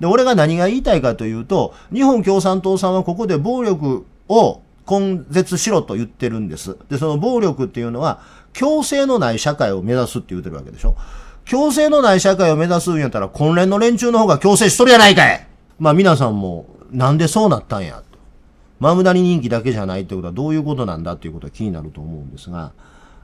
で、俺が何が言いたいかというと、日本共産党さんはここで暴力を根絶しろと言ってるんです。で、その暴力っていうのは、強制のない社会を目指すって言ってるわけでしょ。強制のない社会を目指すんやったら、混乱の連中の方が強制しとるやないかい。まあ皆さんも、なんでそうなったんやと。マムダニ人気だけじゃないってことはどういうことなんだっていうことが気になると思うんですが、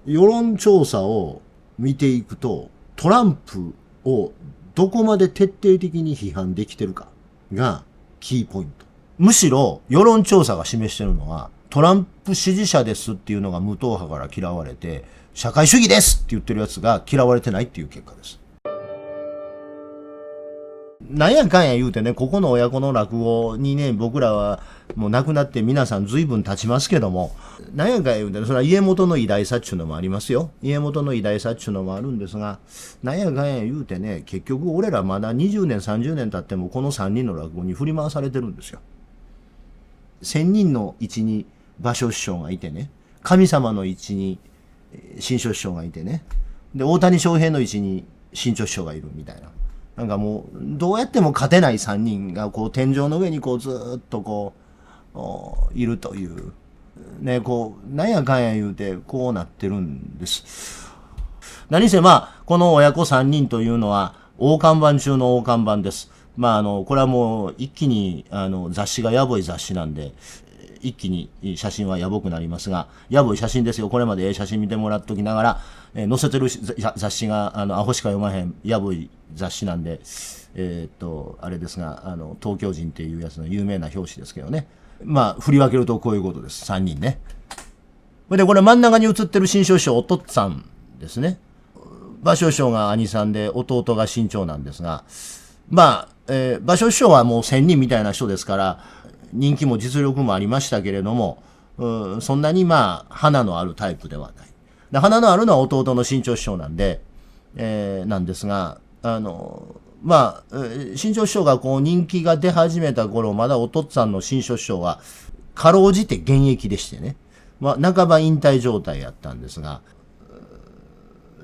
世論調査を見ていくと、トランプをどこまで徹底的に批判できてるかがキーポイント。むしろ世論調査が示してるのは、トランプ支持者ですっていうのが無党派から嫌われて、社会主義ですって言ってるやつが嫌われてないっていう結果です。なんやかんや言うてね、ここの親子の落語にね、僕らはもう亡くなって皆さん随分経ちますけども、なんやかんや言うてね、それは家元の偉大さっちゅうのもありますよ。家元の偉大さっちゅうのもあるんですが、なんやかんや言うてね、結局俺らまだ20年30年経ってもこの3人の落語に振り回されてるんですよ。1000人の位置に芭蕉師匠がいてね、神様の位置に新庄師匠がいてね、で、大谷翔平の位置に新庄師匠がいるみたいな。なんかもう、どうやっても勝てない3人が、こう、天井の上にこう、ずーっとこう、いるという。ね、こう、なんやかんや言うて、こうなってるんです。何せまあ、この親子3人というのは、大看板中の大看板です。まあ、これはもう、一気に、雑誌がやぼい雑誌なんで、一気に写真はやぼくなりますが、やぼい写真ですよ。これまで写真見てもらっときながら、載せてる雑誌が、アホしか読まへん、やぼい雑誌なんで、あれですが、東京人っていうやつの有名な表紙ですけどね。まあ、振り分けるとこういうことです。3人ね。で、これ真ん中に写ってる新庄師匠、お父っつぁんですね。芭蕉師匠が兄さんで、弟が新長なんですが、まあ、芭蕉師匠はもう仙人みたいな人ですから、人気も実力もありましたけれども、そんなにまあ、花のあるタイプではない。で、花のあるのは弟の新潮師匠なんで、なんですが、まあ、新潮師匠がこう人気が出始めた頃、まだお父っつぁんの新潮師匠は、かろうじて現役でしてね、まあ、半ば引退状態やったんですが、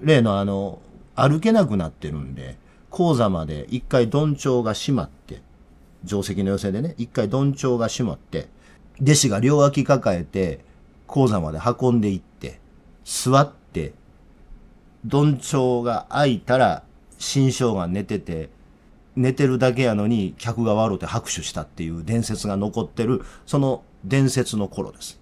例の歩けなくなってるんで、高座まで一回どんちょうが閉まって、定石の寄せでね、一回どんちょうが閉まって、弟子が両脇抱えて、高座まで運んでいって、座って、どんちょうが開いたら、新章が寝てて、寝てるだけやのに客が笑うて拍手したっていう伝説が残ってる、その伝説の頃です。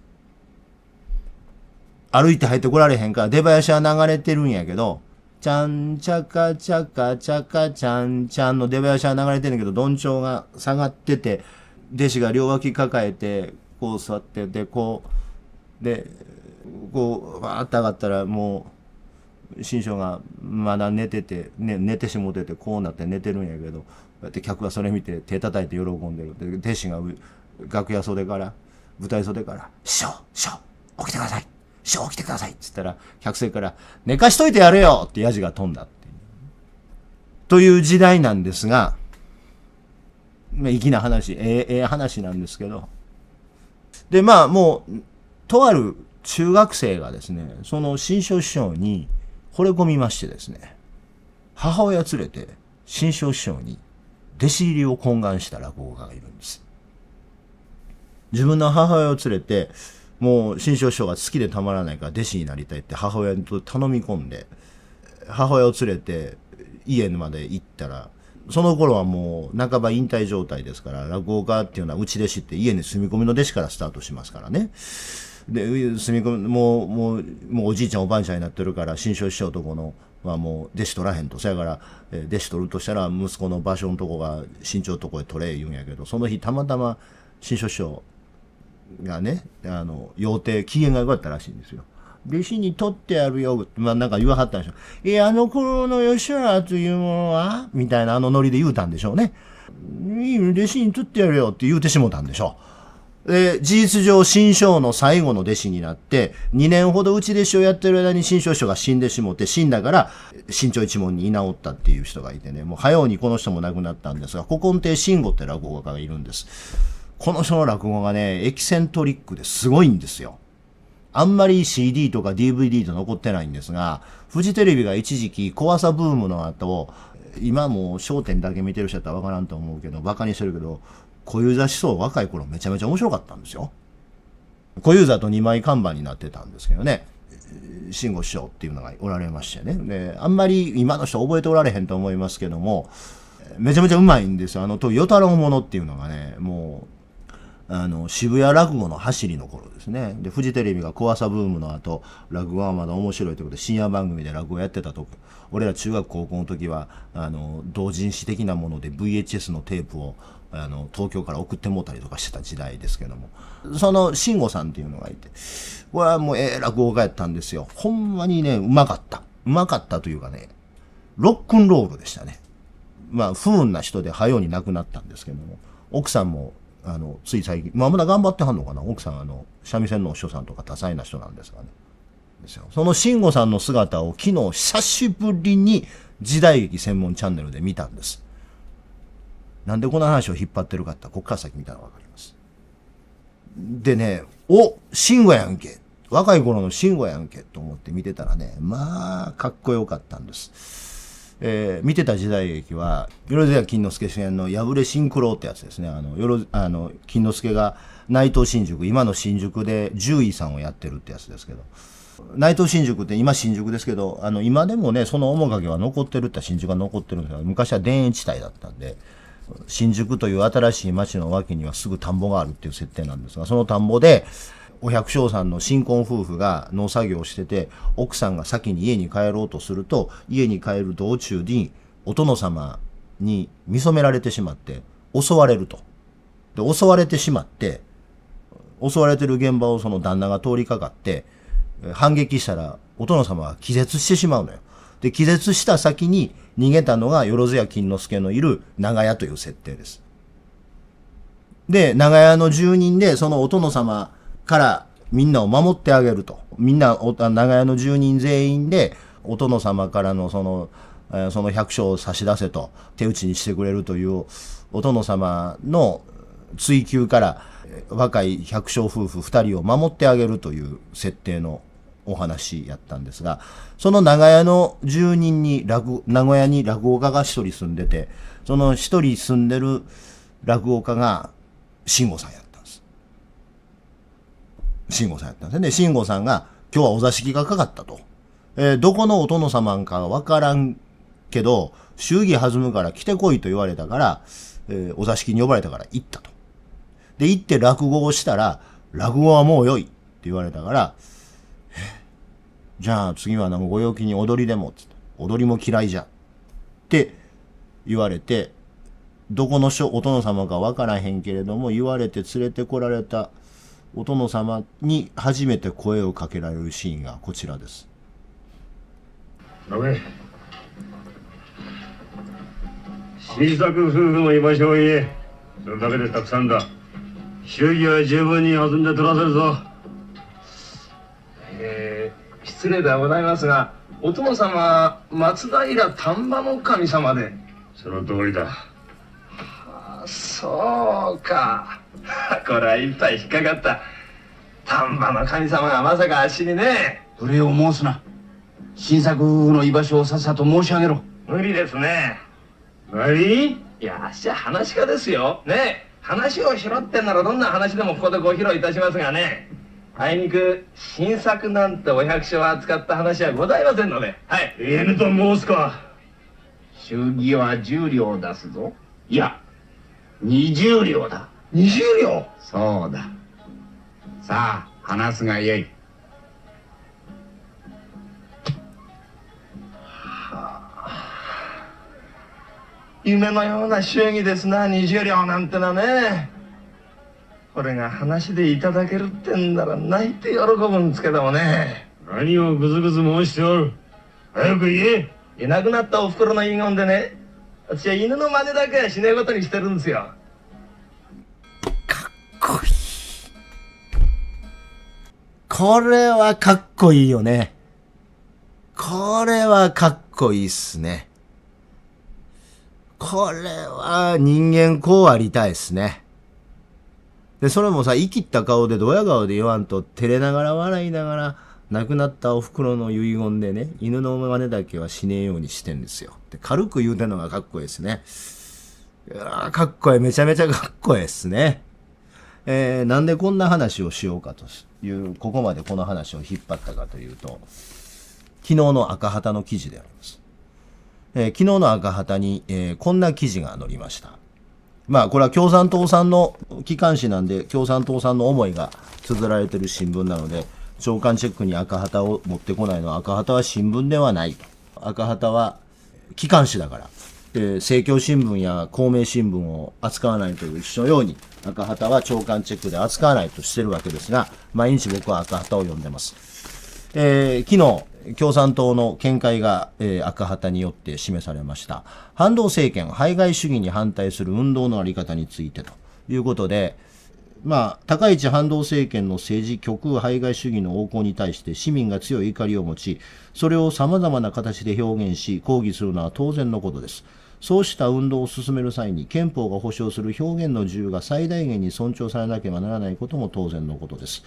歩いて入ってこられへんから出囃子は流れてるんやけど、ちゃんちゃかちゃかちゃかちゃんちゃんの出囃子は流れてるんだけど、どんちょうが下がってて、弟子が両脇抱えて、こう座ってて、こう、で、こう、わーって上がったらもう、新章がまだ寝てて、ね、寝てしもてて、こうなって寝てるんやけど、こうやって客がそれ見て手叩いて喜んでる。で、弟子が楽屋袖から、舞台袖から、師匠、師匠、起きてください。師匠起きてくださいって言ったら、客席から、寝かしといてやれよってヤジが飛んだっていう。という時代なんですが、粋な話、ええ話なんですけど。で、まあもう、とある中学生がですね、その新章師匠に惚れ込みましてですね、母親連れて新章師匠に弟子入りを懇願した落語家がいるんです。自分の母親を連れて、もう新章師匠が好きでたまらないから弟子になりたいって母親に頼み込んで、母親を連れて家まで行ったら、その頃はもう半ば引退状態ですから、落語家っていうのは内弟子って家に住み込みの弟子からスタートしますからね。で、住み込み、もうおじいちゃんおばあちゃんになってるから、新章師匠とこのはもう弟子取らへんと。そやから、弟子取るとしたら息子の場所のとこが新潮のとこへ取れ言うんやけど、その日たまたま新章師匠がね、要定、機嫌が良かったらしいんですよ。弟子に取ってやるよ。まあなんか言わはったんでしょ。あの頃の吉原というものはみたいなノリで言うたんでしょうね。弟子に取ってやるよって言うてしもたんでしょう。事実上、新章の最後の弟子になって、2年ほど内弟子をやってる間に新章師匠が死んでしもて、死んだから、新潮一門に居直ったっていう人がいてね、もう早うにこの人も亡くなったんですが、古今亭慎吾って落語家がいるんです。この人の落語がね、エキセントリックですごいんですよ。あんまり CD とか DVD と残ってないんですが、フジテレビが一時期小朝ブームの後、今もう笑点だけ見てる人やったら分からんと思うけど、バカにしてるけど、小遊三思想若い頃めちゃめちゃ面白かったんですよ。小遊三と二枚看板になってたんですけどね。慎吾師匠っていうのがおられましてね。で、あんまり今の人覚えておられへんと思いますけども、めちゃめちゃうまいんですよ。与太郎ものっていうのがね、もう、渋谷落語の走りの頃ですね。で、フジテレビが小朝ブームの後、落語はまだ面白いということで深夜番組で落語やってたと。俺ら中学高校の時は、同人誌的なもので VHS のテープを、東京から送ってもうたりとかしてた時代ですけども。その慎吾さんっていうのがいて、これはもう落語家やったんですよ。ほんまにね、うまかった。うまかったというかね、ロックンロールでしたね。まあ、不運な人で早うに亡くなったんですけども、奥さんも、つい最近、まだ頑張ってはんのかな、奥さん、三味線のお師匠さんとか多彩な人なんですがね。ですよ。その慎吾さんの姿を昨日久しぶりに時代劇専門チャンネルで見たんです。なんでこの話を引っ張ってるかってこっから先見たらわかります。でね、慎吾やんけ。若い頃の慎吾やんけと思って見てたらね、まあ、かっこよかったんです。見てた時代劇は、よろずや金之助主演の破れシンクロってやつですね。金之助が内藤新宿、今の新宿で獣医さんをやってるってやつですけど、内藤新宿って今新宿ですけど、今でもね、その面影は残ってるって新宿が残ってるんですけど、昔は田園地帯だったんで、新宿という新しい町の脇にはすぐ田んぼがあるっていう設定なんですが、その田んぼで、お百姓さんの新婚夫婦が農作業をしてて、奥さんが先に家に帰ろうとすると、家に帰る道中にお殿様に見初められてしまって襲われると。で、襲われてしまって、襲われてる現場をその旦那が通りかかって反撃したら、お殿様は気絶してしまうのよ。で、気絶した先に逃げたのがよろずや金之助のいる長屋という設定です。で、長屋の住人でそのお殿様からみんなを守ってあげると。みんな、長屋の住人全員で、お殿様からのその百姓を差し出せと、手打ちにしてくれるという、お殿様の追求から、若い百姓夫婦二人を守ってあげるという設定のお話やったんですが、その長屋の住人に名古屋に落語家が一人住んでて、その一人住んでる落語家が慎吾さんやった。慎吾さんやったんですね。慎吾さんが、今日はお座敷がかかったと。どこのお殿様かわからんけど、祝儀弾むから来てこいと言われたから、お座敷に呼ばれたから行ったと。で、行って落語をしたら、落語はもう良いって言われたから、じゃあ次はご陽気に踊りでも、つって、踊りも嫌いじゃ。って言われて、どこのお殿様かわからへんけれども、言われて連れてこられた、お殿様に初めて声をかけられるシーンがこちらです。新作夫婦の居場所を言え。それだけでたくさんだ。祝儀は十分に弾んで取らせるぞ。失礼ではございますが、お殿様松平丹波の神様で。その通りだ。そうか。これは一杯引っかかった。丹波の神様がまさかあっしにね。それを申すな。新作夫婦の居場所をさっさと申し上げろ。無理ですね。無理？いや、あっしは話し家ですよ。ねえ、話をしろってんならどんな話でもここでご披露いたしますがね。あいにく新作なんてお百姓を扱った話はございませんので。はい。言えぬと申すか。祝儀は10両出すぞ。いや、20両だ。20両？そうだ。さあ、話すがよい。夢のような祝儀ですな、20両なんてのはね。これが話でいただけるってんなら泣いて喜ぶんですけどもね。何をぐずぐず申しておる。早く言え。いなくなったおふくろの遺言でね、私は犬の真似だけはしねえことにしてるんですよ。かっこいい。これはかっこいいよね。これはかっこいいっすね。これは人間こうありたいっすね。で、それもさ、生きった顔でドヤ顔で言わんと、照れながら笑いながら、亡くなったお袋の遺言でね、犬の真似だけはしねえようにしてんですよ。で軽く言うてんのがかっこいいですね。かっこいい。めちゃめちゃかっこいいですね。なんでこんな話をしようかという、ここまでこの話を引っ張ったかというと、昨日の赤旗の記事であります。昨日の赤旗に、こんな記事が載りました。まあこれは共産党さんの機関紙なんで、共産党さんの思いが綴られている新聞なので、朝刊チェックに赤旗を持ってこないのは、赤旗は新聞ではないと。赤旗は機関紙だから。政教新聞や公明新聞を扱わないという一緒のように、赤旗は朝刊チェックで扱わないとしてるわけですが、毎日僕は赤旗を読んでます。昨日、共産党の見解が、赤旗によって示されました。反動政権、排外主義に反対する運動のあり方についてということで、まあ、高市反動政権の政治極右排外主義の横行に対して市民が強い怒りを持ち、それを様々な形で表現し、抗議するのは当然のことです。そうした運動を進める際に憲法が保障する表現の自由が最大限に尊重されなければならないことも当然のことです。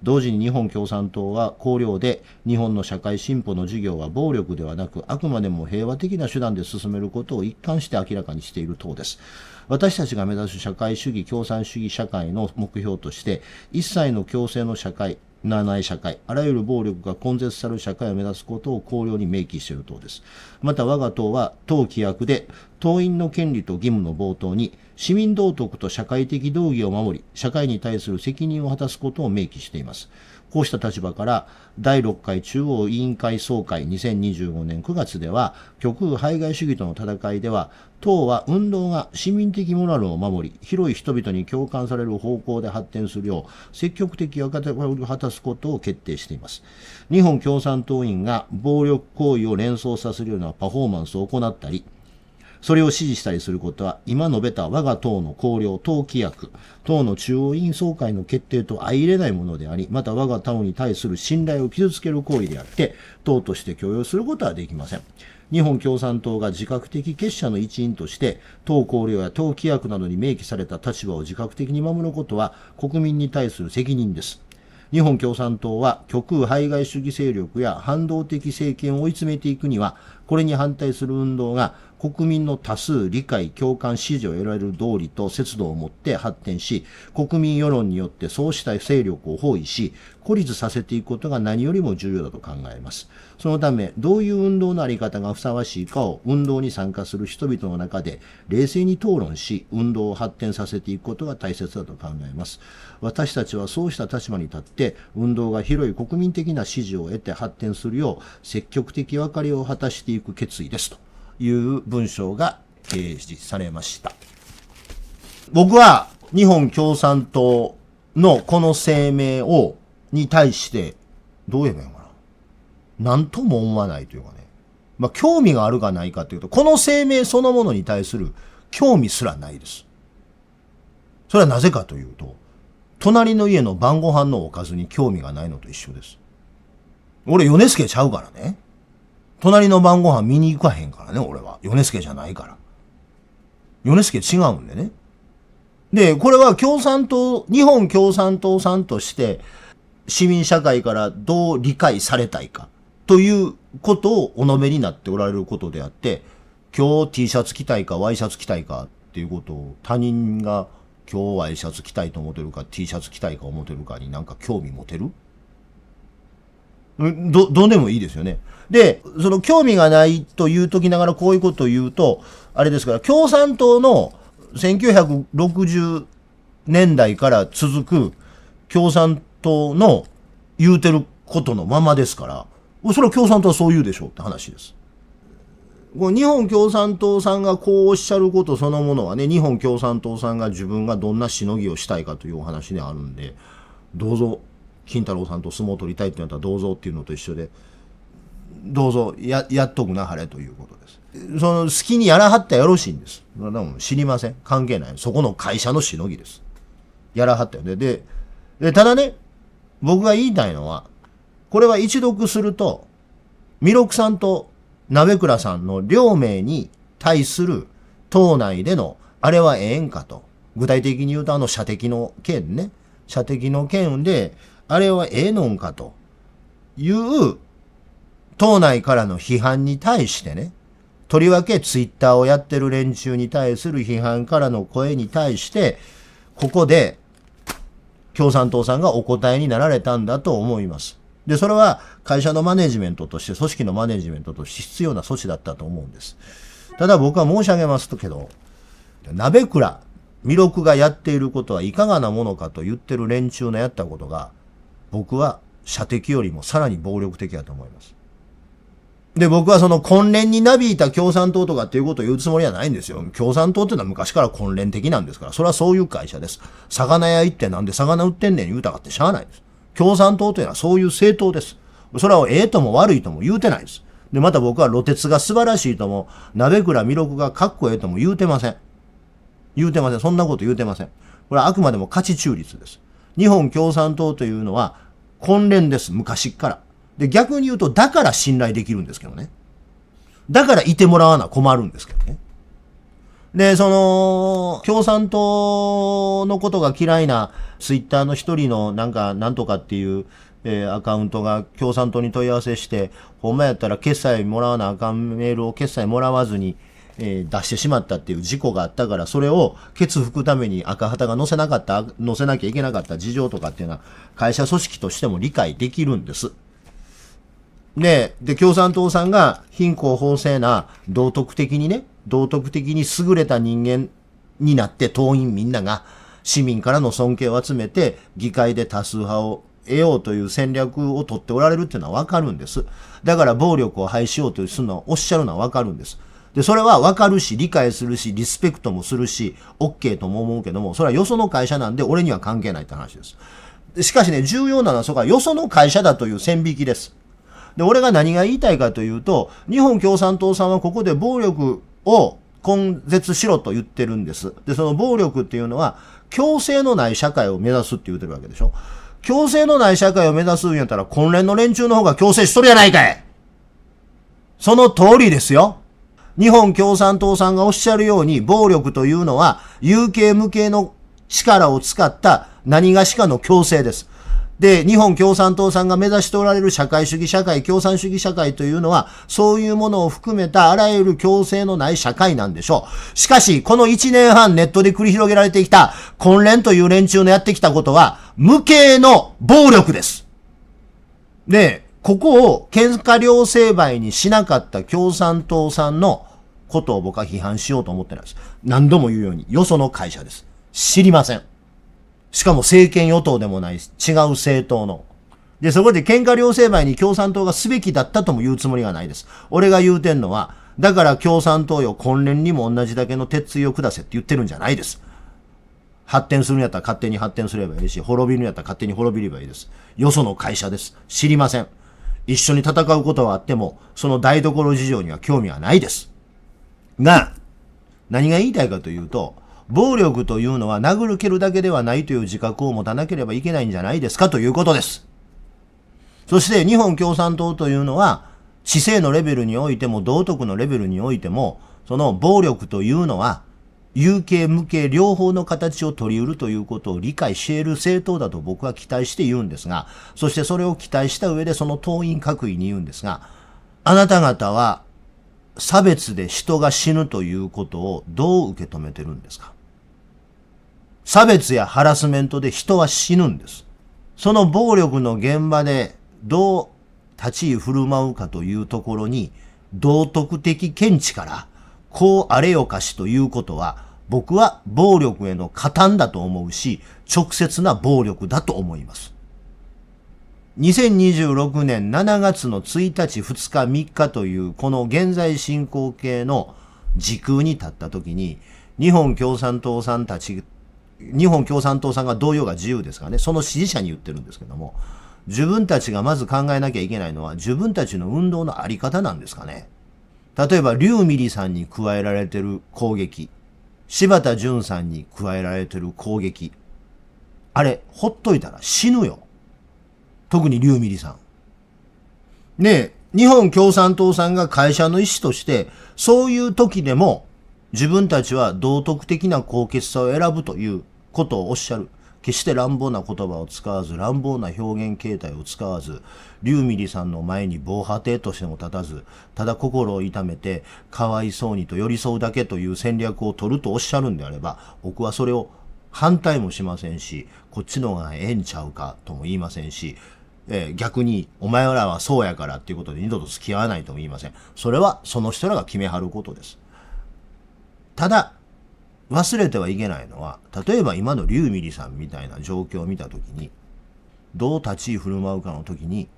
同時に日本共産党は綱領で日本の社会進歩の事業は暴力ではなくあくまでも平和的な手段で進めることを一貫して明らかにしている党です。私たちが目指す社会主義共産主義社会の目標として一切の共生の社会ない社会、あらゆる暴力が根絶される社会を目指すことを綱領に明記している党です。また我が党は党規約で党員の権利と義務の冒頭に市民道徳と社会的道義を守り、社会に対する責任を果たすことを明記しています。こうした立場から第6回中央委員会総会2025年9月では極右排外主義との戦いでは党は運動が市民的モラルを守り広い人々に共感される方向で発展するよう積極的役割を果たすことを決定しています。日本共産党員が暴力行為を連想させるようなパフォーマンスを行ったりそれを支持したりすることは、今述べた我が党の綱領、党規約、党の中央委員総会の決定と相入れないものであり、また我が党に対する信頼を傷つける行為であって、党として許容することはできません。日本共産党が自覚的結社の一員として、党綱領や党規約などに明記された立場を自覚的に守ることは、国民に対する責任です。日本共産党は極右排外主義勢力や反動的政権を追い詰めていくには、これに反対する運動が国民の多数理解、共感、支持を得られる道理と節度をもって発展し、国民世論によってそうした勢力を包囲し、孤立させていくことが何よりも重要だと考えます。そのため、どういう運動のあり方がふさわしいかを運動に参加する人々の中で冷静に討論し、運動を発展させていくことが大切だと考えます。私たちはそうした立場に立って、運動が広い国民的な支持を得て発展するよう積極的分かりを果たしていく決意ですという文章が掲示されました。僕は日本共産党のこの声明に対してどう言えばいいのかな。なんとも思わないというかね。まあ興味があるかないかというと、この声明そのものに対する興味すらないです。それはなぜかというと、隣の家の晩ご飯のおかずに興味がないのと一緒です。俺、米助ちゃうからね。隣の晩ご飯見に行かへんからね、俺は。米助じゃないから。米助違うんでね。で、これは日本共産党さんとして、市民社会からどう理解されたいか、ということをお述べになっておられることであって、今日 T シャツ着たいか、ワイシャツ着たいかっていうことを他人が今日ワイシャツ着たいと思ってるか T シャツ着たいか思ってるかになんか興味持てる？どうでもいいですよね。で、その興味がないと言うときながらこういうことを言うと、あれですから、共産党の1960年代から続く共産党の言うてることのままですから、それは共産党はそう言うでしょうって話です。日本共産党さんがこうおっしゃることそのものはね、日本共産党さんが自分がどんなしのぎをしたいかというお話であるんで、どうぞ、金太郎さんと相撲を取りたいってなったらどうぞっていうのと一緒で、どうぞやっとくなはれということです。その好きにやらはったらよろしいんです。でも知りません。関係ない。そこの会社のしのぎです。やらはったよね。で、ただね、僕が言いたいのは、これは一読すると、弥勒さんと鍋倉さんの両名に対する党内でのあれはええんかと。具体的に言うと射的の件ね。射的の件で、あれはええのんかという党内からの批判に対してね、とりわけツイッターをやってる連中に対する批判からの声に対して、ここで共産党さんがお答えになられたんだと思います。で、それは会社のマネジメントとして、組織のマネジメントとして必要な措置だったと思うんです。ただ僕は申し上げますけど、鍋倉、弥勒がやっていることはいかがなものかと言ってる連中のやったことが、僕は射的よりもさらに暴力的だと思います。で、僕はその混乱になびいた共産党とかっていうことを言うつもりはないんですよ。共産党っていうのは昔から混乱的なんですから、それはそういう会社です。魚屋行ってなんで魚売ってんねん言うたかってしゃあないです。共産党というのはそういう政党です。それはええとも悪いとも言うてないです。で、また僕は露鉄が素晴らしいとも、鍋倉弥勒がかっこええとも言うてません。言うてません。そんなこと言うてません。これはあくまでも価値中立です。日本共産党というのは混乱です。昔から。で、逆に言うと、だから信頼できるんですけどね。だからいてもらわな困るんですけどね。で、共産党のことが嫌いなツイッターの一人のなんとかっていう、アカウントが共産党に問い合わせして、ほんまやったら決済もらわなあかんメールを決済もらわずに、出してしまったっていう事故があったから、それをケツ拭くために赤旗が載せなきゃいけなかった事情とかっていうのは、会社組織としても理解できるんです。で、共産党さんが貧困法制な道徳的に優れた人間になって党員みんなが市民からの尊敬を集めて議会で多数派を得ようという戦略を取っておられるっていうのはわかるんです。だから暴力を廃止しようとするのはおっしゃるのはわかるんです。で、それはわかるし、理解するし、リスペクトもするし、OK とも思うけども、それはよその会社なんで俺には関係ないって話です。しかしね、重要なのはそこはよその会社だという線引きです。で、俺が何が言いたいかというと、日本共産党さんはここで暴力を根絶しろと言ってるんです。で、その暴力っていうのは、強制のない社会を目指すって言ってるわけでしょ。強制のない社会を目指すんやったら、混乱の連中の方が強制しとるやないかい。その通りですよ。日本共産党さんがおっしゃるように、暴力というのは、有形無形の力を使った何がしかの強制です。で、日本共産党さんが目指しておられる社会主義社会、共産主義社会というのは、そういうものを含めたあらゆる強制のない社会なんでしょう。しかし、この1年半ネットで繰り広げられてきた、混乱という連中のやってきたことは、無形の暴力です。で、ここを喧嘩両成敗にしなかった共産党さんのことを僕は批判しようと思ってないです。何度も言うように、よその会社です。知りません。しかも政権与党でもないし、違う政党の。で、そこで喧嘩両成敗に共産党がすべきだったとも言うつもりがないです。俺が言うてんのは、だから共産党よ、混乱にも同じだけの鉄槌を下せって言ってるんじゃないです。発展するんやったら勝手に発展すればいいし、滅びるんやったら勝手に滅びればいいです。よその会社です。知りません。一緒に戦うことはあっても、その台所事情には興味はないです。が、何が言いたいかというと、暴力というのは殴る蹴るだけではないという自覚を持たなければいけないんじゃないですかということです。そして日本共産党というのは、知性のレベルにおいても道徳のレベルにおいても、その暴力というのは、有形無形両方の形を取り得るということを理解し得る政党だと僕は期待して言うんですが、そしてそれを期待した上でその党員各位に言うんですが、あなた方は差別で人が死ぬということをどう受け止めてるんですか？差別やハラスメントで人は死ぬんです。その暴力の現場でどう立ち居振る舞うかというところに道徳的見地からこうあれよかしということは僕は暴力への加担だと思うし直接な暴力だと思います。2026年7月の1日、2日、3日というこの現在進行形の時空に立った時に日本共産党さんが動揺が自由ですからね、その支持者に言ってるんですけども、自分たちがまず考えなきゃいけないのは自分たちの運動のあり方なんですかね。例えば、リュウミリさんに加えられてる攻撃、柴田純さんに加えられてる攻撃、あれ、ほっといたら死ぬよ。特にリュウミリさん。ねえ、日本共産党さんが会社の意思として、そういう時でも、自分たちは道徳的な高潔さを選ぶということをおっしゃる。決して乱暴な言葉を使わず、乱暴な表現形態を使わず、劉美里さんの前に防波堤としても立たず、ただ心を痛めて、かわいそうにと寄り添うだけという戦略を取るとおっしゃるんであれば、僕はそれを反対もしませんし、こっちの方がええんちゃうかとも言いませんし、逆に、お前らはそうやからっていうことで二度と付き合わないとも言いません。それはその人らが決めはることです。ただ、忘れてはいけないのは、例えば今の劉美里さんみたいな状況を見たときに、どう立ち居振る舞うかのときに、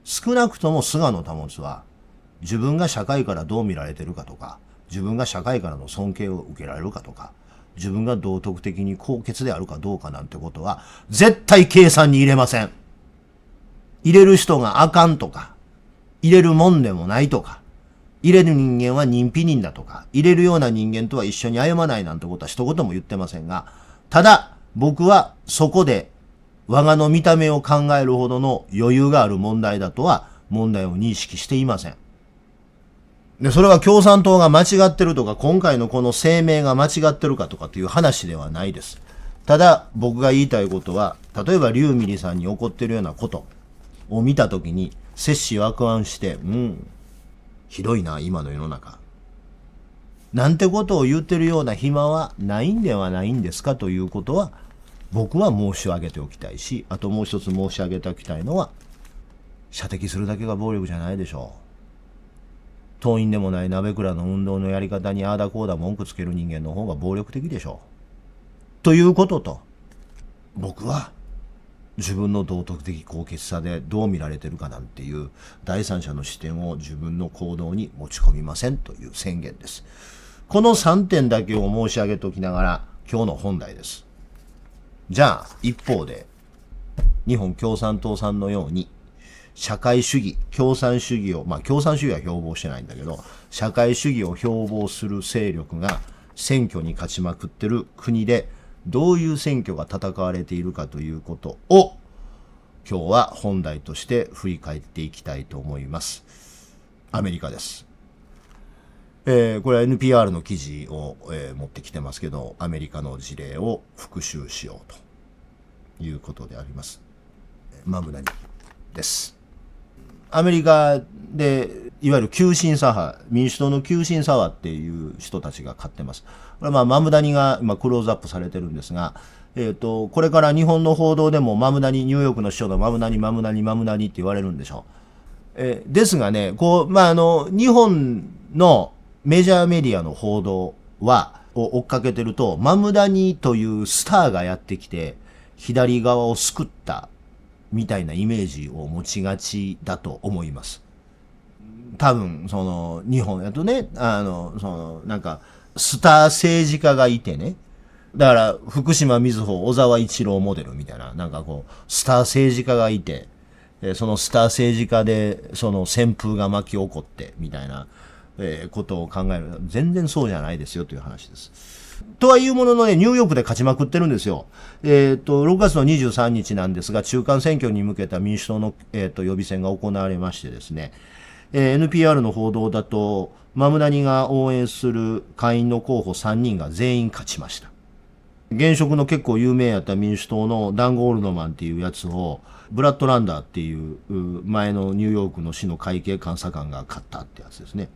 少なくとも菅野保は、自分が社会からどう見られてるかとか、自分が社会からの尊敬を受けられるかとか、自分が道徳的に高潔であるかどうかなんてことは、絶対計算に入れません。入れる人があかんとか、入れるもんでもないとか、入れる人間は認否人だとか、入れるような人間とは一緒に歩まないなんてことは一言も言ってませんが、ただ僕はそこで我がの見た目を考えるほどの余裕がある問題だとは問題を認識していません。で、それは共産党が間違ってるとか、今回のこの声明が間違ってるかとかという話ではないです。ただ僕が言いたいことは、例えば劉美里さんに起こってるようなことを見たときに、摂氏枠案して、ひどいな、今の世の中。なんてことを言ってるような暇はないんではないんですかということは、僕は申し上げておきたいし、あともう一つ申し上げておきたいのは、射的するだけが暴力じゃないでしょう。党員でもない鍋倉の運動のやり方にああだこうだ文句つける人間の方が暴力的でしょう。ということと、僕は、自分の道徳的高潔さでどう見られてるかなんていう第三者の視点を自分の行動に持ち込みませんという宣言です。この3点だけを申し上げておきながら今日の本題です。じゃあ一方で日本共産党さんのように社会主義、共産主義を、共産主義は標榜してないんだけど、社会主義を標榜する勢力が選挙に勝ちまくってる国でどういう選挙が戦われているかということを今日は本題として振り返っていきたいと思います。アメリカです。これは NPR の記事を、持ってきてますけど、アメリカの事例を復習しようということであります。マムナニです。アメリカでいわゆる急進左派、民主党の急進左派っていう人たちが勝ってます。これはマムダニが今クローズアップされてるんですが、これから日本の報道でもマムダニ、ニューヨークの市長のマムダニって言われるんでしょう。ですがね、日本のメジャーメディアの報道を追っかけてると、マムダニというスターがやってきて、左側を救ったみたいなイメージを持ちがちだと思います。多分、日本やとね、スター政治家がいてね。だから、福島みずほ、小沢一郎モデルみたいな、スター政治家がいて、そのスター政治家で、旋風が巻き起こって、みたいな、ことを考える。全然そうじゃないですよという話です。とはいうもののね、ニューヨークで勝ちまくってるんですよ。6月の23日なんですが、中間選挙に向けた民主党の、予備選が行われましてですね、NPR の報道だと、マムダニが応援する下院の候補3人が全員勝ちました。現職の結構有名やった民主党のダン・ゴールドマンっていうやつを、ブラッド・ランダーっていう前のニューヨークの市の会計監査官が勝ったってやつですね。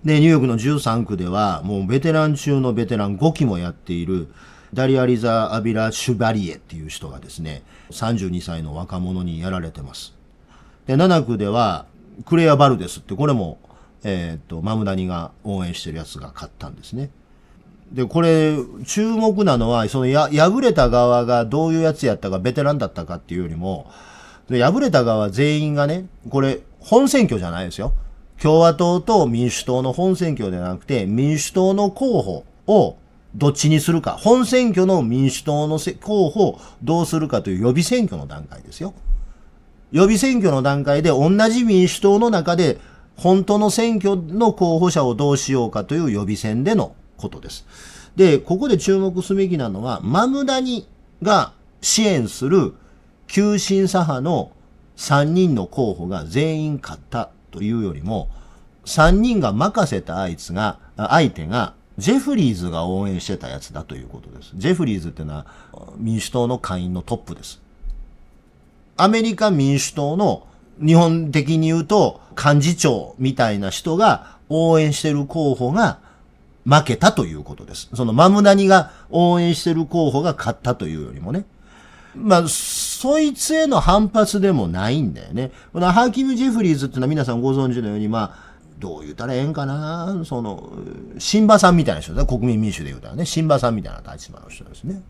で、ニューヨークの13区では、もうベテラン中のベテラン5期もやっている、ダリア・リザ・アビラ・シュバリエっていう人がですね、32歳の若者にやられてます。で、7区では、クレア・バルデスって、これも、マムダニが応援してるやつが勝ったんですね。で、これ、注目なのは、敗れた側がどういうやつやったか、ベテランだったかっていうよりも、敗れた側全員がね、これ、本選挙じゃないですよ。共和党と民主党の本選挙ではなくて、民主党の候補をどっちにするか、本選挙の民主党の候補をどうするかという予備選挙の段階ですよ。予備選挙の段階で同じ民主党の中で本当の選挙の候補者をどうしようかという予備選でのことです。で、ここで注目すべきなのは、マムダニが支援する急進左派の3人の候補が全員勝ったというよりも、3人が任せた相手がジェフリーズが応援してたやつだということです。ジェフリーズっていうのは民主党の下院のトップです。アメリカ民主党の日本的に言うと幹事長みたいな人が応援してる候補が負けたということです。そのマムダニが応援してる候補が勝ったというよりもね。まあ、そいつへの反発でもないんだよね。このハーキム・ジェフリーズっていうのは皆さんご存知のように、まあ、どう言ったらええんかな、その、シンバさんみたいな人だ。国民民主で言うたらね、シンバさんみたいな立場の人ですね。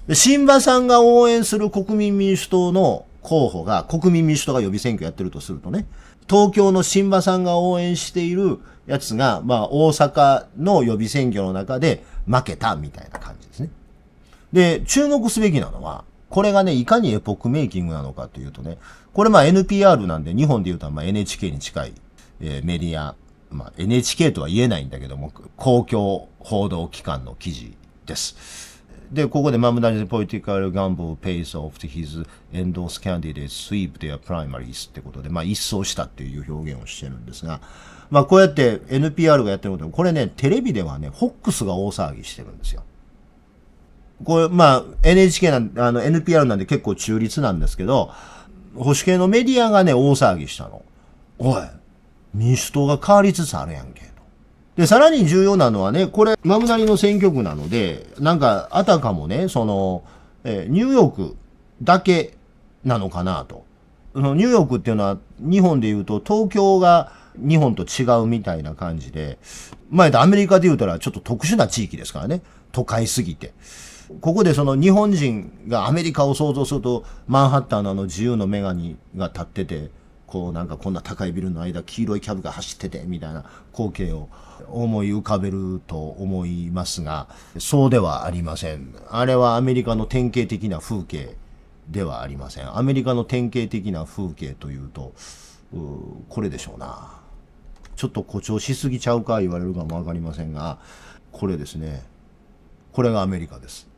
でシンバさんが応援する国民民主党の候補が、国民民主党が予備選挙やってるとするとね、東京のシンバさんが応援しているやつが、まあ、大阪の予備選挙の中で負けたみたいな感じですね。で、注目すべきなのは、これがね、いかにエポックメイキングなのかというとね、これまあ NPR なんで、日本で言うとまあ NHK に近い、メディア、まあ NHK とは言えないんだけども、公共報道機関の記事です。で、ここでマムダニズ political gamble pays off his endorsed candidates sweep their primaries ってことで、まあ一掃したっていう表現をしてるんですが、まあこうやって NPR がやってることで、これね、テレビではね、ホックスが大騒ぎしてるんですよ。これ、まあ、NHK NPR なんで結構中立なんですけど、保守系のメディアがね、大騒ぎしたの。おい、民主党が変わりつつあるやんけ。と。で、さらに重要なのはね、これ、マムナリの選挙区なので、なんか、あたかもね、その、ニューヨークだけなのかなと。ニューヨークっていうのは、日本で言うと、東京が日本と違うみたいな感じで、前でアメリカで言うたらちょっと特殊な地域ですからね。都会すぎて。ここでその日本人がアメリカを想像すると、マンハッタンの自由の女神が立ってて、こうなんかこんな高いビルの間、黄色いキャブが走ってて、みたいな光景を思い浮かべると思いますが、そうではありません。あれはアメリカの典型的な風景ではありません。アメリカの典型的な風景というと、これでしょうな。ちょっと誇張しすぎちゃうか言われるかもわかりませんが、これですね。これがアメリカです。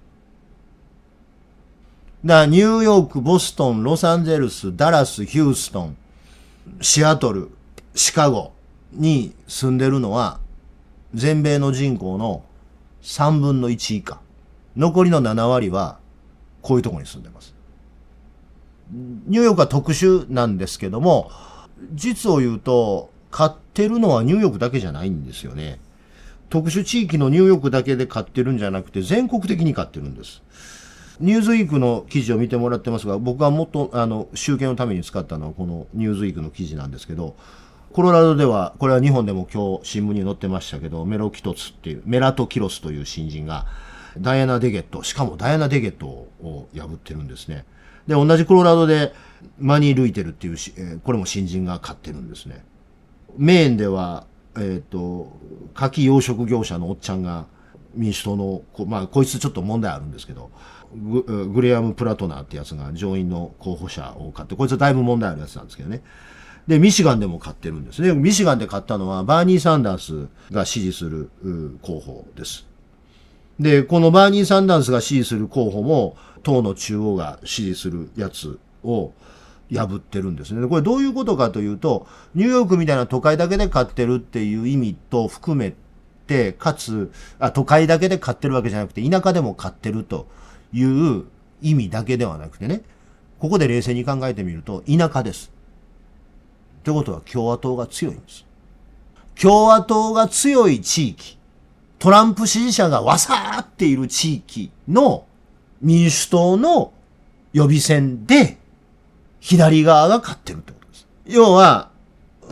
ニューヨーク、ボストン、ロサンゼルス、ダラス、ヒューストン、シアトル、シカゴに住んでるのは、全米の人口の3分の1以下。残りの7割は、こういうところに住んでます。ニューヨークは特殊なんですけども、実を言うと、買ってるのはニューヨークだけじゃないんですよね。特殊地域のニューヨークだけで買ってるんじゃなくて、全国的に買ってるんです。ニューズウィークの記事を見てもらってますが、僕はもっと、集計のために使ったのはこのニューズウィークの記事なんですけど、コロラドでは、これは日本でも今日新聞に載ってましたけど、メラトキロスという新人が、ダイアナ・デゲット、しかもダイアナ・デゲットを破ってるんですね。で、同じコロラドでマニー・ルイテルっていうこれも新人が買ってるんですね。メーンでは、牡蠣養殖業者のおっちゃんが民主党の、まあ、こいつちょっと問題あるんですけど、グレアム・プラトナーってやつが上院の候補者を買って、こいつはだいぶ問題あるやつなんですけどね。で、ミシガンでも買ってるんですね。ミシガンで買ったのはバーニー・サンダースが支持する候補です。で、このバーニー・サンダースが支持する候補も、党の中央が支持するやつを破ってるんですね。これどういうことかというと、ニューヨークみたいな都会だけで買ってるっていう意味と含めて、かつ、都会だけで買ってるわけじゃなくて、田舎でも買ってるという意味だけではなくてね、ここで冷静に考えてみると、田舎です。ということは共和党が強いんです。共和党が強い地域、トランプ支持者がわさーっている地域の民主党の予備選で左側が勝ってるってことです。要は、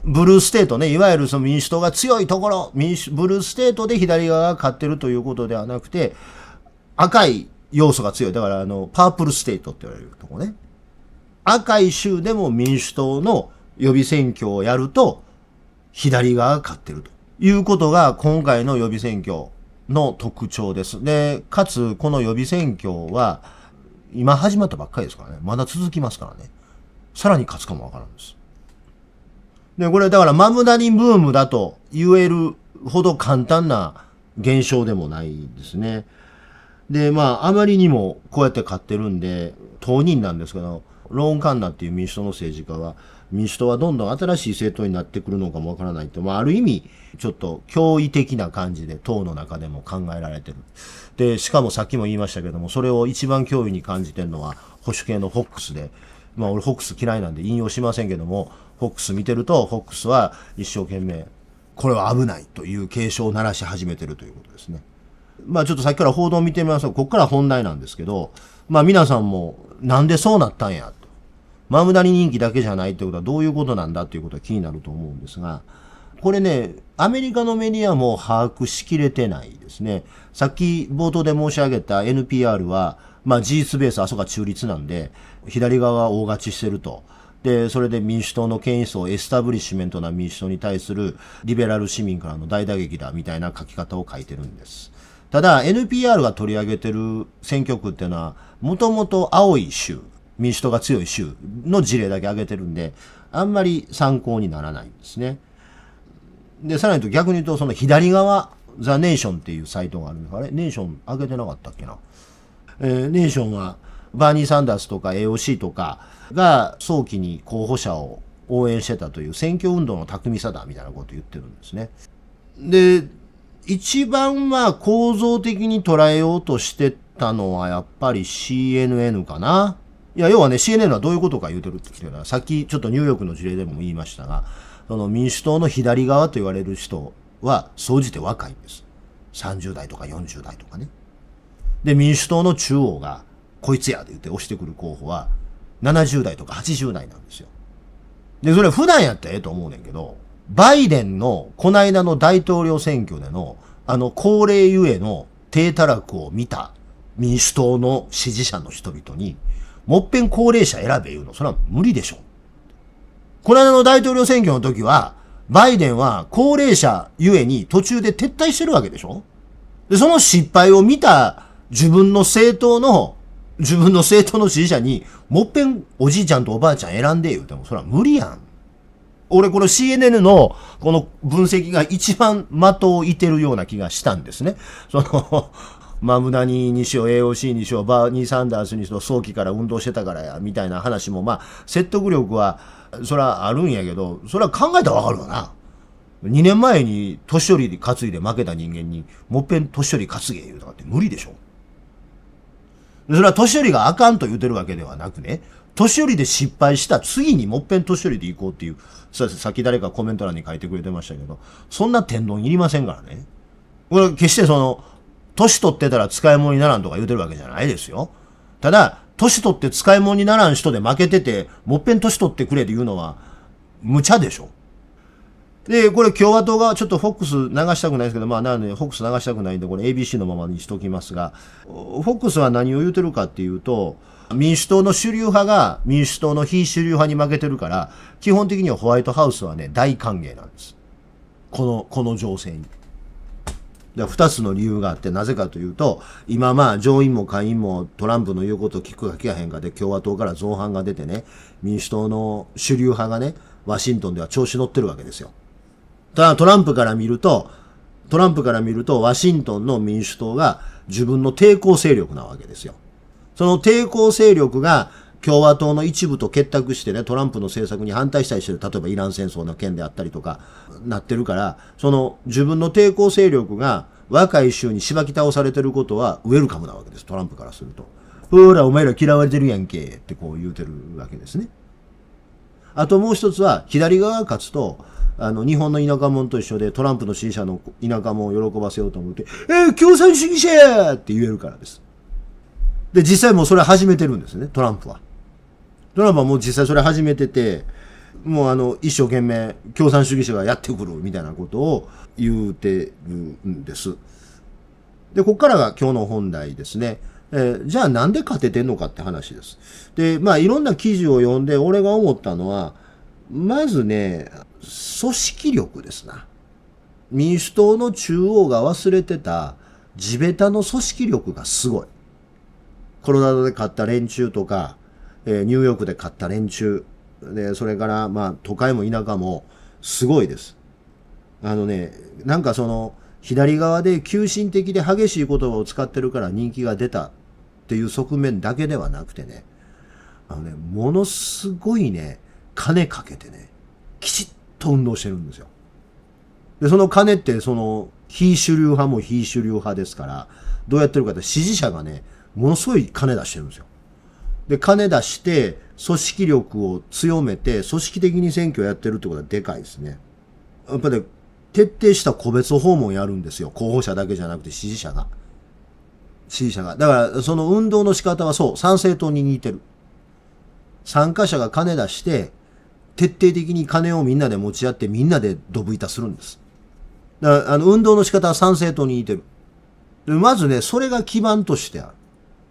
ブルーステートね、いわゆるその民主党が強いところ、ブルーステートで左側が勝ってるということではなくて、赤い要素が強い。だからパープルステートって言われるとこね。赤い州でも民主党の予備選挙をやると、左側が勝ってるということが今回の予備選挙の特徴です。で、かつ、この予備選挙は、今始まったばっかりですからね。まだ続きますからね。さらに勝つかもわからんです。で、これだからマムダニブームだと言えるほど簡単な現象でもないですね。で、まあ、あまりにもこうやって勝ってるんで、当人なんですけど、ローン・カンナっていう民主党の政治家は、民主党はどんどん新しい政党になってくるのかもわからないって、まあ、ある意味、ちょっと驚異的な感じで党の中でも考えられてる。で、しかもさっきも言いましたけども、それを一番脅威に感じてるのは保守系のフォックスで、まあ俺フォックス嫌いなんで引用しませんけども、フォックス見てると、フォックスは一生懸命、これは危ないという警鐘を鳴らし始めてるということですね。まあちょっとさっきから報道を見てみますと、ここから本題なんですけど、まあ皆さんもなんでそうなったんやと。マムダニ人気だけじゃないってことはどういうことなんだっていうことは気になると思うんですが、これね、アメリカのメディアも把握しきれてないですね。さっき冒頭で申し上げた NPR は、まあ事実ベース、あそこが中立なんで、左側が大勝ちしてると。で、それで民主党の権威層、エスタブリッシュメントな民主党に対するリベラル市民からの大打撃だみたいな書き方を書いてるんです。ただ、NPR が取り上げてる選挙区っていうのは、もともと青い州、民主党が強い州の事例だけ挙げてるんで、あんまり参考にならないんですね。で、さらに言うと逆に言うと、その左側、ザ・ネーションっていうサイトがあるんです。あれネーション上げてなかったっけな。ネーションは、バーニー・サンダースとか AOC とかが早期に候補者を応援してたという選挙運動の巧みさだみたいなことを言ってるんですね。で、一番構造的に捉えようとしてたのはやっぱり CNN かな。いや、要はね、CNN はどういうことか言うてるって言ってるから、さっきちょっとニューヨークの事例でも言いましたが、その民主党の左側と言われる人は総じて若いんです。30代とか40代とかね。で、民主党の中央が、こいつやで言って押してくる候補は、70代とか80代なんですよ。で、それ普段やったらええと思うねんけど、バイデンのこないだの大統領選挙での、高齢ゆえの低たらくを見た民主党の支持者の人々に、もっぺん高齢者選べ言うの、それは無理でしょ。この間の大統領選挙の時は、バイデンは高齢者ゆえに途中で撤退してるわけでしょ。で、その失敗を見た自分の政党の支持者に、もっぺんおじいちゃんとおばあちゃん選んで言うても、それは無理やん。俺この CNN のこの分析が一番的を射てるような気がしたんですね。マムダニにしろ AOC にしろバーニー・サンダースにしろ早期から運動してたからや、みたいな話も説得力は、それはあるんやけど、それは考えたらわかるわな。2年前に年寄りで担いで負けた人間に、もっぺん年寄り担げ言うとかって無理でしょ。それは年寄りがあかんと言うてるわけではなくね、年寄りで失敗した次にもっぺん年寄りで行こうっていう、さっき誰かコメント欄に書いてくれてましたけど、そんな天丼いりませんからね。これ決して年取ってたら使い物にならんとか言うてるわけじゃないですよ。ただ、年取って使い物にならん人で負けてて、もっぺん年取ってくれっていうのは、無茶でしょ。で、これ共和党がちょっとフォックス流したくないですけど、なのでフォックス流したくないんで、これ ABC のままにしときますが、フォックスは何を言うてるかっていうと、民主党の主流派が民主党の非主流派に負けてるから、基本的にはホワイトハウスはね、大歓迎なんです。この情勢に。二つの理由があって、なぜかというと、今上院も下院もトランプの言うことを聞くか聞かへんかで共和党から造反が出てね、民主党の主流派がね、ワシントンでは調子乗ってるわけですよ。ただトランプから見ると、ワシントンの民主党が自分の抵抗勢力なわけですよ。その抵抗勢力が共和党の一部と結託してね、トランプの政策に反対したりしてる、例えばイラン戦争の件であったりとか、なってるから、その自分の抵抗勢力が若い州にしばき倒されてることはウェルカムなわけです、トランプからすると。ほら、お前ら嫌われてるやんけ、ってこう言うてるわけですね。あともう一つは、左側が勝つと、日本の田舎者と一緒でトランプの支持者の田舎者を喜ばせようと思って、共産主義者やって言えるからです。で、実際もうそれ始めてるんですね、トランプは。トランプはもう実際それ始めてて、もう一生懸命共産主義者がやってくるみたいなことを言うてるんです。で、ここからが今日の本題ですね。じゃあなんで勝ててんのかって話です。で、いろんな記事を読んで俺が思ったのは、まずね、組織力ですな。民主党の中央が忘れてた地べたの組織力がすごい。コロラドで勝った連中とか、ニューヨークで勝った連中、で、それから都会も田舎もすごいです。なんか左側で急進的で激しい言葉を使ってるから人気が出たっていう側面だけではなくてね、ものすごいね、金かけてね、きちっと運動してるんですよ。で、その金って、非主流派も非主流派ですから、どうやってるかって支持者がね、ものすごい金出してるんですよ。で、金出して、組織力を強めて、組織的に選挙をやってるってことはでかいですね。やっぱり、ね、徹底した個別訪問やるんですよ。候補者だけじゃなくて支持者が。支持者が。だから、その運動の仕方はそう、参政党に似てる。参加者が金出して、徹底的に金をみんなで持ち合ってみんなでドブ板するんです。だから、運動の仕方は参政党に似てる。でまずね、それが基盤としてある。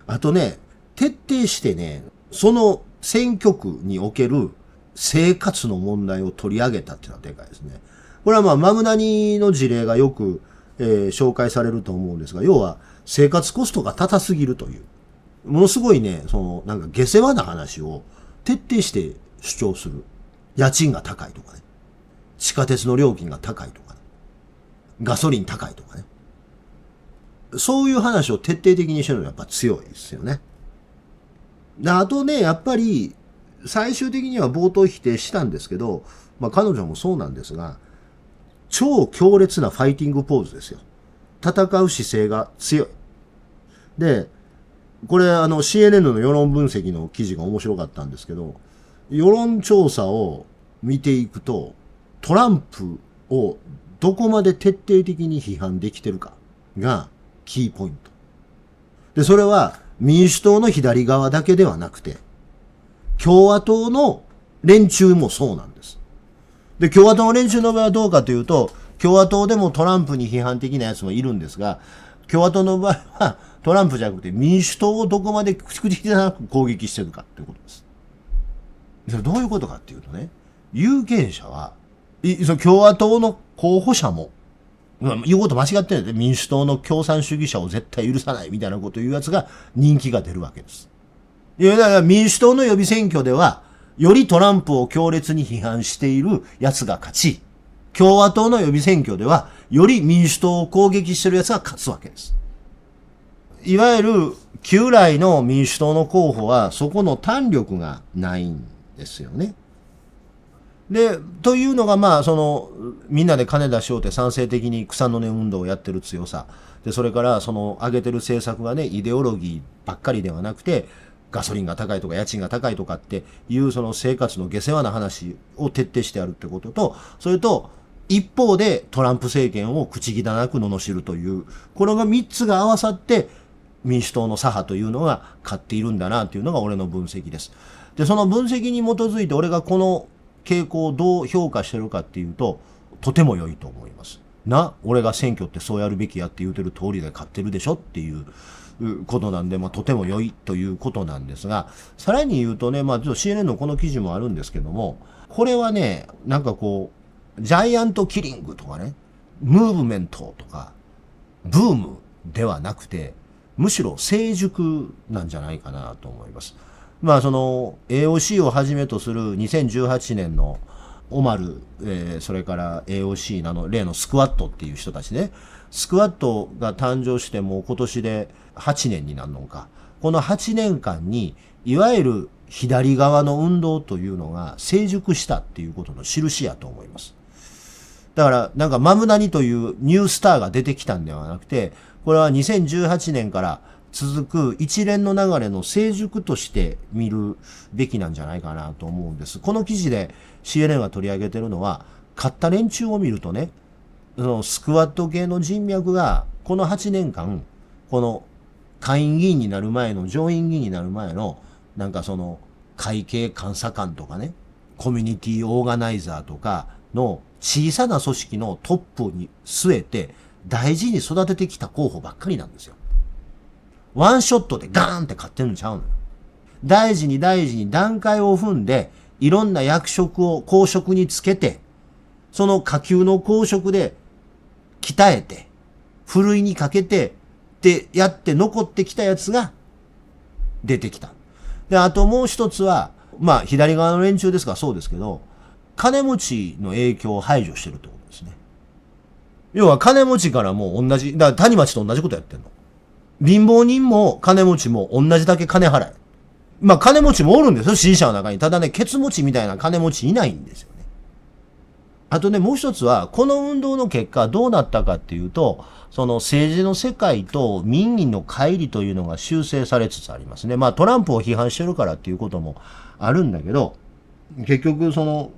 あとね、徹底してね、その選挙区における生活の問題を取り上げたっていうのはでかいですね。これはまあ、マグナニの事例がよく、紹介されると思うんですが、要は生活コストが高すぎるという。ものすごいね、なんか下世話な話を徹底して主張する。家賃が高いとかね。地下鉄の料金が高いとかね。ガソリン高いとかね。そういう話を徹底的にしてるのはやっぱ強いですよね。であとね、やっぱり、最終的には冒頭否定したんですけど、まあ彼女もそうなんですが、超強烈なファイティングポーズですよ。戦う姿勢が強い。で、これCNN の世論分析の記事が面白かったんですけど、世論調査を見ていくと、トランプをどこまで徹底的に批判できてるかがキーポイント。で、それは民主党の左側だけではなくて、共和党の連中もそうなんです。で、共和党の連中の場合はどうかというと、共和党でもトランプに批判的なやつもいるんですが、共和党の場合はトランプじゃなくて民主党をどこまで口々じゃなく攻撃してるかということです。それどういうことかっていうとね、有権者は、その共和党の候補者も、言うこと間違ってるんで、民主党の共産主義者を絶対許さないみたいなことを言うやつが人気が出るわけです。いや、だから民主党の予備選挙では、よりトランプを強烈に批判している奴が勝ち、共和党の予備選挙では、より民主党を攻撃している奴が勝つわけです。いわゆる、旧来の民主党の候補は、そこの胆力がないんですよね。で、というのが、まあ、みんなで金出しようって賛成的に草の根運動をやってる強さ。で、それから、上げてる政策がね、イデオロギーばっかりではなくて、ガソリンが高いとか家賃が高いとかっていう生活の下世話な話を徹底してやるってことと、それと一方でトランプ政権を口汚く罵るという、これが3つが合わさって民主党の左派というのが勝っているんだなというのが俺の分析です。で、その分析に基づいて俺がこの傾向をどう評価してるかっていうと、とても良いと思います。俺が選挙ってそうやるべきやって言うてる通りで勝ってるでしょっていうことなんで、とても良いということなんですが、さらに言うとね、ちょっと CNN のこの記事もあるんですけども、これはね、なんかこう、ジャイアントキリングとかね、ムーブメントとか、ブームではなくて、むしろ成熟なんじゃないかなと思います。AOC をはじめとする2018年のオマル、それから AOC 例のスクワットっていう人たちね、スクワットが誕生してもう今年で8年になるのか。この8年間に、いわゆる左側の運動というのが成熟したっていうことの印やと思います。だから、なんかマムナニというニュースターが出てきたんではなくて、これは2018年から続く一連の流れの成熟として見るべきなんじゃないかなと思うんです。この記事で CNN が取り上げてるのは、勝った連中を見るとね、スクワット系の人脈が、この8年間、この下院議員になる前の、上院議員になる前の、なんか会計監査官とかね、コミュニティオーガナイザーとかの小さな組織のトップに据えて、大事に育ててきた候補ばっかりなんですよ。ワンショットでガーンって勝ってるんちゃうのよ。大事に段階を踏んで、いろんな役職を公職につけて、その下級の公職で鍛えて、ふるいにかけて、ってやって残ってきたやつが出てきた。で、あともう一つは、左側の連中ですからそうですけど、金持ちの影響を排除してるってことですね。要は金持ちからも同じ、だから谷町と同じことやってんの。貧乏人も金持ちも同じだけ金払え。まあ金持ちもおるんですよ、支持者の中に。ただね、ケツ持ちみたいな金持ちいないんですよね。あとね、もう一つは、この運動の結果どうなったかっていうと、その政治の世界と民意の乖離というのが修正されつつありますね。まあトランプを批判してるからっていうこともあるんだけど、結局その、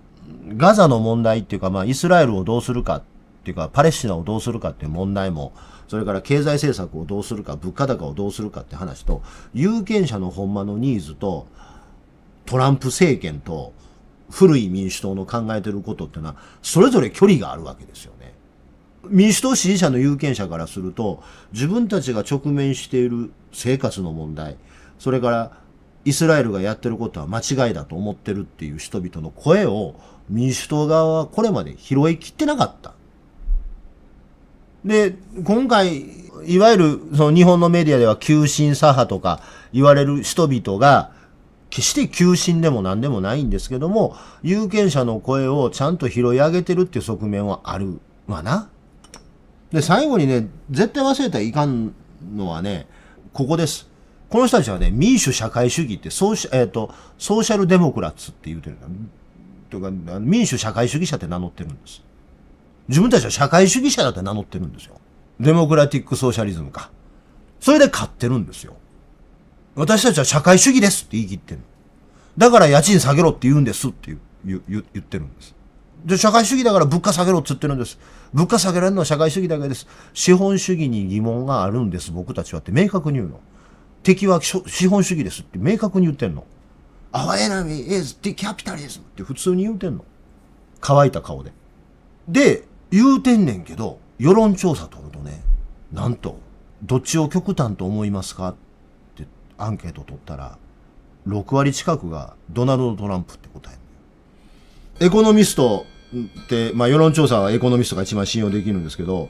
ガザの問題っていうか、まあイスラエルをどうするかっていうか、パレスチナをどうするかっていう問題も、それから経済政策をどうするか、物価高をどうするかって話と、有権者のほんまのニーズと、トランプ政権と、古い民主党の考えてることっていうのは、それぞれ距離があるわけですよね。民主党支持者の有権者からすると、自分たちが直面している生活の問題、それからイスラエルがやってることは間違いだと思ってるっていう人々の声を民主党側はこれまで拾いきってなかった。で、今回、いわゆるその日本のメディアでは急進左派とか言われる人々が、決して急進でも何でもないんですけども、有権者の声をちゃんと拾い上げてるっていう側面はあるわな。で、最後にね、絶対忘れたらいかんのはね、ここです。この人たちはね、民主社会主義ってソーシャルデモクラッツって言うてるとか、民主社会主義者って名乗ってるんです。自分たちは社会主義者だって名乗ってるんですよ。デモクラティックソーシャリズムか。それで勝ってるんですよ。私たちは社会主義ですって言い切ってる。だから家賃下げろって言うんですって言ってるんです。で、社会主義だから物価下げろって言ってるんです。物価下げられるのは社会主義だけです。資本主義に疑問があるんです、僕たちはって明確に言うの。敵は資本主義ですって明確に言ってんの。Our enemy is the capitalism って普通に言うてんの。乾いた顔で。で、言うてんねんけど、世論調査取るとね、なんと、どっちを極端と思いますかってアンケート取ったら、6割近くがドナルド・トランプって答える。エコノミストって、まあ世論調査はエコノミストが一番信用できるんですけど、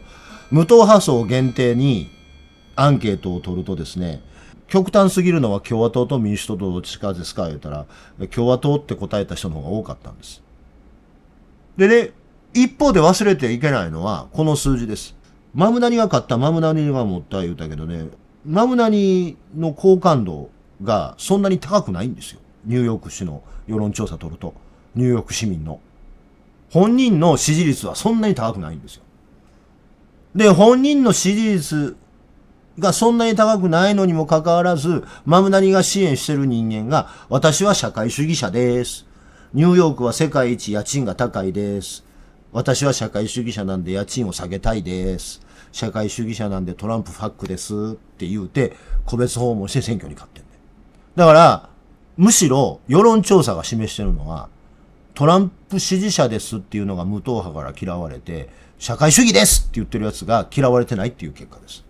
無党派層限定にアンケートを取るとですね、極端すぎるのは共和党と民主党とどっちかですか言ったら、共和党って答えた人の方が多かったんです。でね、一方で忘れてはいけないのは、この数字です。マムナニが勝った、マムナニが持った言うたけどね、マムナニの好感度がそんなに高くないんですよ。ニューヨーク市の世論調査取ると、ニューヨーク市民の。本人の支持率はそんなに高くないんですよ。で、本人の支持率がそんなに高くないのにもかかわらず、マムナニが支援してる人間が、私は社会主義者です。ニューヨークは世界一家賃が高いです。私は社会主義者なんで家賃を下げたいです。社会主義者なんでトランプファックですって言うて、個別訪問して選挙に勝ってんね。だから、むしろ世論調査が示してるのは、トランプ支持者ですっていうのが無党派から嫌われて、社会主義ですって言ってるやつが嫌われてないっていう結果です。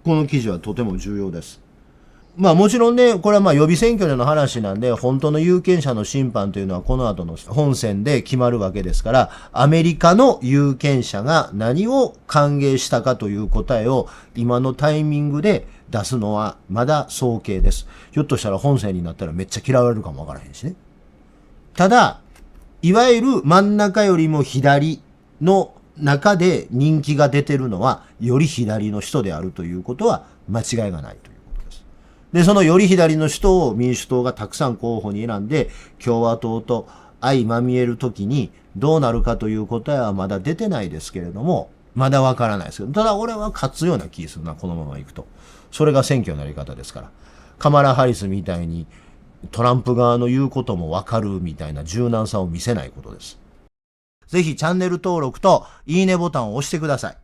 この記事はとても重要です。まあもちろんね、これはまあ予備選挙での話なんで、本当の有権者の審判というのはこの後の本選で決まるわけですから、アメリカの有権者が何を歓迎したかという答えを今のタイミングで出すのはまだ早計です。ひょっとしたら本選になったらめっちゃ嫌われるかもわからへんしね。ただ、いわゆる真ん中よりも左の中で人気が出てるのは、より左の人であるということは間違いがないということです。で、そのより左の人を民主党がたくさん候補に選んで、共和党と相まみえるときにどうなるかという答えはまだ出てないですけれども、まだわからないですけど、ただ俺は勝つような気するな、このままいくと。それが選挙のやり方ですから。カマラ・ハリスみたいにトランプ側の言うこともわかるみたいな柔軟さを見せないことです。ぜひチャンネル登録といいねボタンを押してください。